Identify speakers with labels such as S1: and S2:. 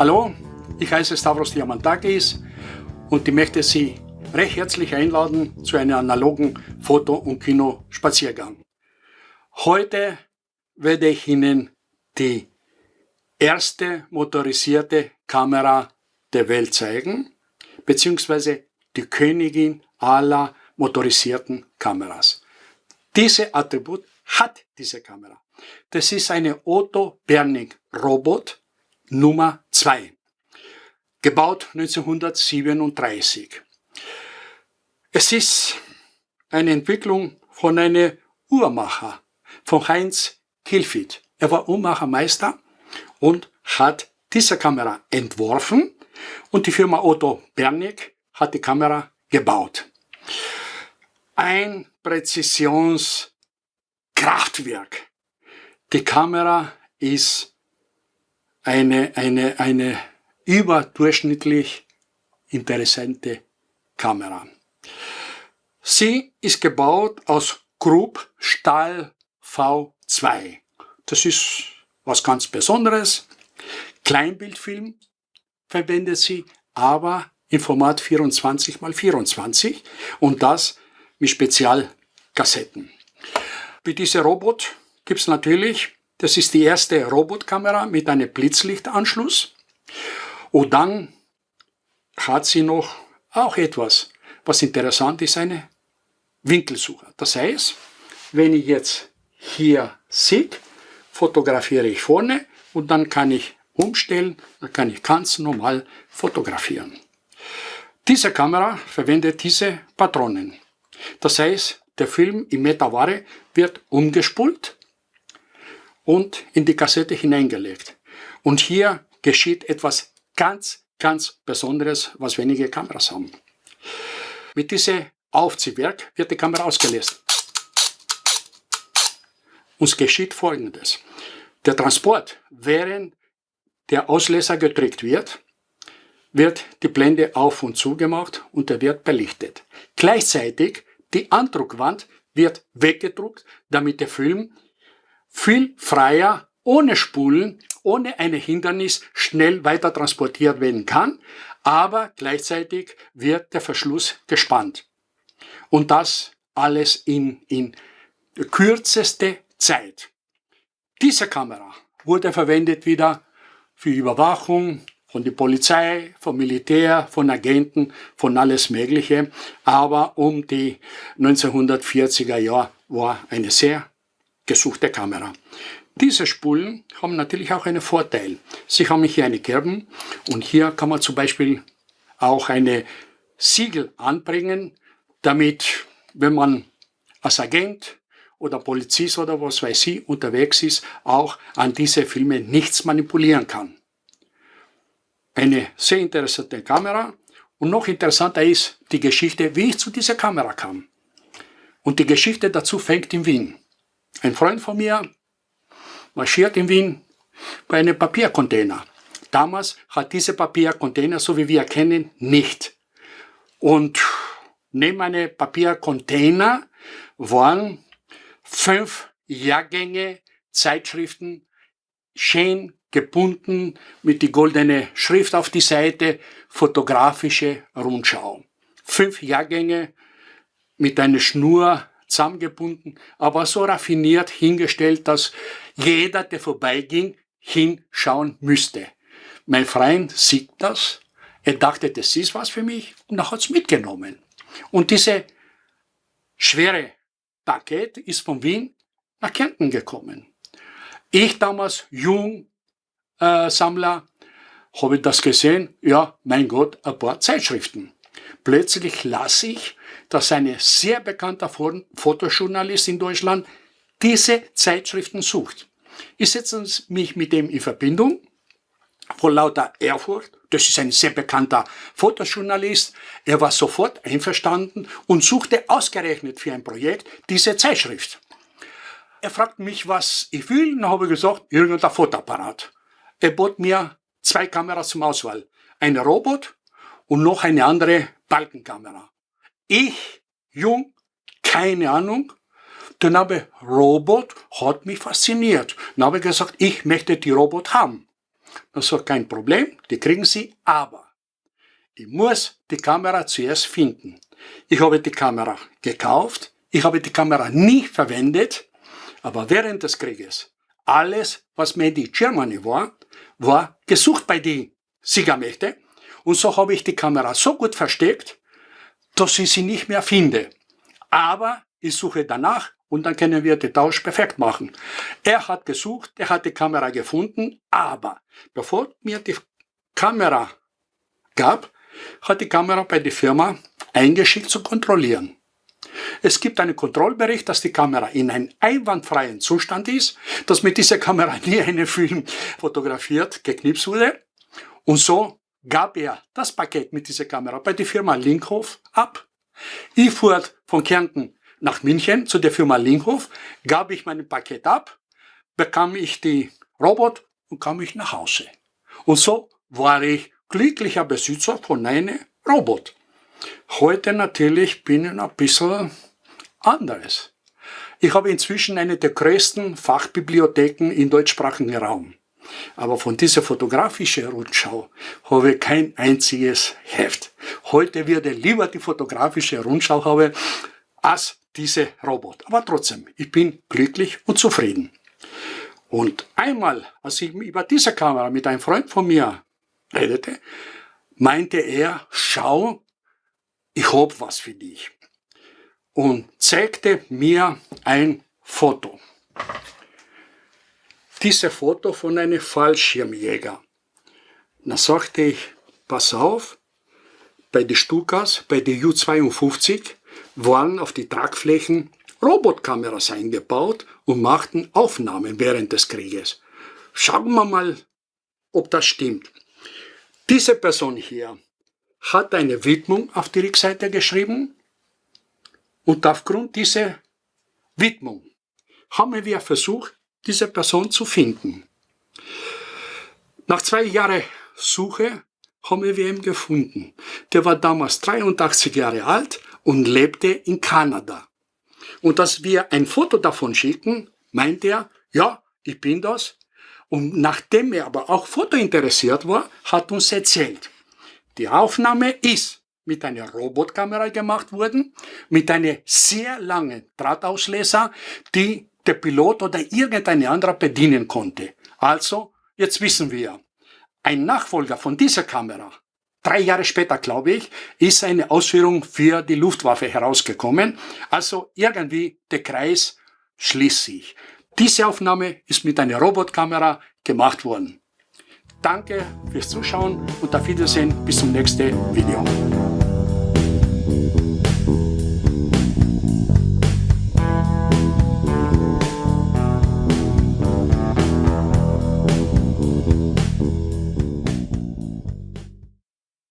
S1: Hallo, ich heiße Stavros Diamantakis und ich möchte Sie recht herzlich einladen zu einem analogen Foto- und Kinospaziergang. Heute werde ich Ihnen die erste motorisierte Kamera der Welt zeigen, beziehungsweise die Königin aller motorisierten Kameras. Diese Attribut hat diese Kamera. Das ist eine Otto Bernig Robot Nummer 2, gebaut 1937. Es ist eine Entwicklung von einem Uhrmacher, von Heinz Kilfit. Er war Uhrmachermeister und hat diese Kamera entworfen und die Firma Otto Bernig hat die Kamera gebaut. Ein Präzisionskraftwerk. Die Kamera ist eine überdurchschnittlich interessante Kamera. Sie ist gebaut aus Krupp-Stahl V2. Das ist was ganz Besonderes. Kleinbildfilm verwendet sie, aber im Format 24x24 und das mit Spezialkassetten. Bei diesem Robot gibt es natürlich, das ist die erste Robotkamera mit einem Blitzlichtanschluss. Und dann hat sie noch auch etwas, was interessant ist, eine Winkelsucher. Das heißt, wenn ich jetzt hier sehe, fotografiere ich vorne und dann kann ich umstellen, dann kann ich ganz normal fotografieren. Diese Kamera verwendet diese Patronen. Das heißt, der Film im Metaware wird umgespult und in die Kassette hineingelegt. Und hier geschieht etwas ganz Besonderes, was wenige Kameras haben. Mit diesem Aufziehwerk wird die Kamera ausgelesen. Und es geschieht Folgendes. Der Transport, während der Ausleser gedrückt wird die Blende auf und zu gemacht und er wird belichtet. Gleichzeitig die Andruckwand wird weggedruckt, damit der Film viel freier, ohne Spulen, ohne ein Hindernis schnell weiter transportiert werden kann, aber gleichzeitig wird der Verschluss gespannt. Und das alles in kürzeste Zeit. Diese Kamera wurde verwendet wieder für Überwachung von der Polizei, vom Militär, von Agenten, von alles Mögliche, aber um die 1940er Jahre war eine sehr gesuchte Kamera. Diese Spulen haben natürlich auch einen Vorteil. Sie haben hier eine Kerben und hier kann man zum Beispiel auch eine Siegel anbringen, damit, wenn man als Agent oder Polizist oder was weiß ich unterwegs ist, auch an diese Filme nichts manipulieren kann. Eine sehr interessante Kamera und noch interessanter ist die Geschichte, wie ich zu dieser Kamera kam. Und die Geschichte dazu fängt in Wien. Ein Freund von mir marschiert in Wien bei einem Papiercontainer. Damals hat dieser Papiercontainer, so wie wir kennen, nicht. Und neben einem Papiercontainer waren 5 Jahrgänge Zeitschriften, schön gebunden mit die goldene Schrift auf die Seite, fotografische Rundschau. 5 Jahrgänge mit einer Schnur zusammengebunden, aber so raffiniert hingestellt, dass jeder, der vorbeiging, hinschauen müsste. Mein Freund sieht das, er dachte, das ist was für mich und er hat es mitgenommen. Und diese schwere Paket ist von Wien nach Kärnten gekommen. Ich damals jung Sammler, habe ich das gesehen, ja, mein Gott, ein paar Zeitschriften. Plötzlich las ich, dass ein sehr bekannter Fotojournalist in Deutschland diese Zeitschriften sucht. Ich setze mich mit dem in Verbindung, vor lauter Ehrfurcht. Das ist ein sehr bekannter Fotojournalist. Er war sofort einverstanden und suchte ausgerechnet für ein Projekt diese Zeitschrift. Er fragte mich, was ich will, und dann habe ich gesagt, irgendein Fotoapparat. Er bot mir 2 Kameras zum Auswahl. Eine Robot und noch eine andere Balkenkamera. Ich, jung, keine Ahnung. Dann habe Robot, hat mich fasziniert. Dann habe ich gesagt, ich möchte die Robot haben. Dann sagt kein Problem, die kriegen Sie, aber ich muss die Kamera zuerst finden. Ich habe die Kamera gekauft, ich habe die Kamera nie verwendet, aber während des Krieges, alles, was Made in Germany war, war gesucht bei den Siegermächten. Und so habe ich die Kamera so gut versteckt, dass ich sie nicht mehr finde. Aber ich suche danach und dann können wir den Tausch perfekt machen. Er hat gesucht, er hat die Kamera gefunden, aber bevor mir die Kamera gab, hat die Kamera bei der Firma eingeschickt zu kontrollieren. Es gibt einen Kontrollbericht, dass die Kamera in einem einwandfreien Zustand ist, dass mit dieser Kamera nie ein Film fotografiert, geknipst wurde. Und so gab er das Paket mit dieser Kamera bei der Firma Linkhof ab. Ich fuhr von Kärnten nach München zu der Firma Linkhof, gab ich mein Paket ab, bekam ich die Robot und kam ich nach Hause. Und so war ich glücklicher Besitzer von einem Robot. Heute natürlich bin ich ein bisschen anderes. Ich habe inzwischen eine der größten Fachbibliotheken im deutschsprachigen Raum. Aber von dieser fotografischen Rundschau habe ich kein einziges Heft. Heute würde ich lieber die fotografische Rundschau haben als diese Robot. Aber trotzdem, ich bin glücklich und zufrieden. Und einmal, als ich über diese Kamera mit einem Freund von mir redete, meinte er, schau, ich habe was für dich. Und zeigte mir ein Foto. Dieses Foto von einem Fallschirmjäger. Da sagte ich, pass auf, bei den Stukas, bei der Ju-52 waren auf die Tragflächen Robotkameras eingebaut und machten Aufnahmen während des Krieges. Schauen wir mal, ob das stimmt. Diese Person hier hat eine Widmung auf die Rückseite geschrieben und aufgrund dieser Widmung haben wir versucht, diese Person zu finden. Nach 2 Jahren Suche haben wir ihn gefunden. Der war damals 83 Jahre alt und lebte in Kanada. Und als wir ein Foto davon schickten, meinte er, ja, ich bin das. Und nachdem er aber auch fotointeressiert war, hat uns erzählt, die Aufnahme ist mit einer Robotkamera gemacht worden, mit einem sehr langen Drahtauslöser, die der Pilot oder irgendein anderer bedienen konnte. Also, jetzt wissen wir, ein Nachfolger von dieser Kamera, 3 Jahre später, glaube ich, ist eine Ausführung für die Luftwaffe herausgekommen. Also irgendwie der Kreis schließt sich. Diese Aufnahme ist mit einer Robotkamera gemacht worden. Danke fürs Zuschauen und auf Wiedersehen bis zum nächsten Video.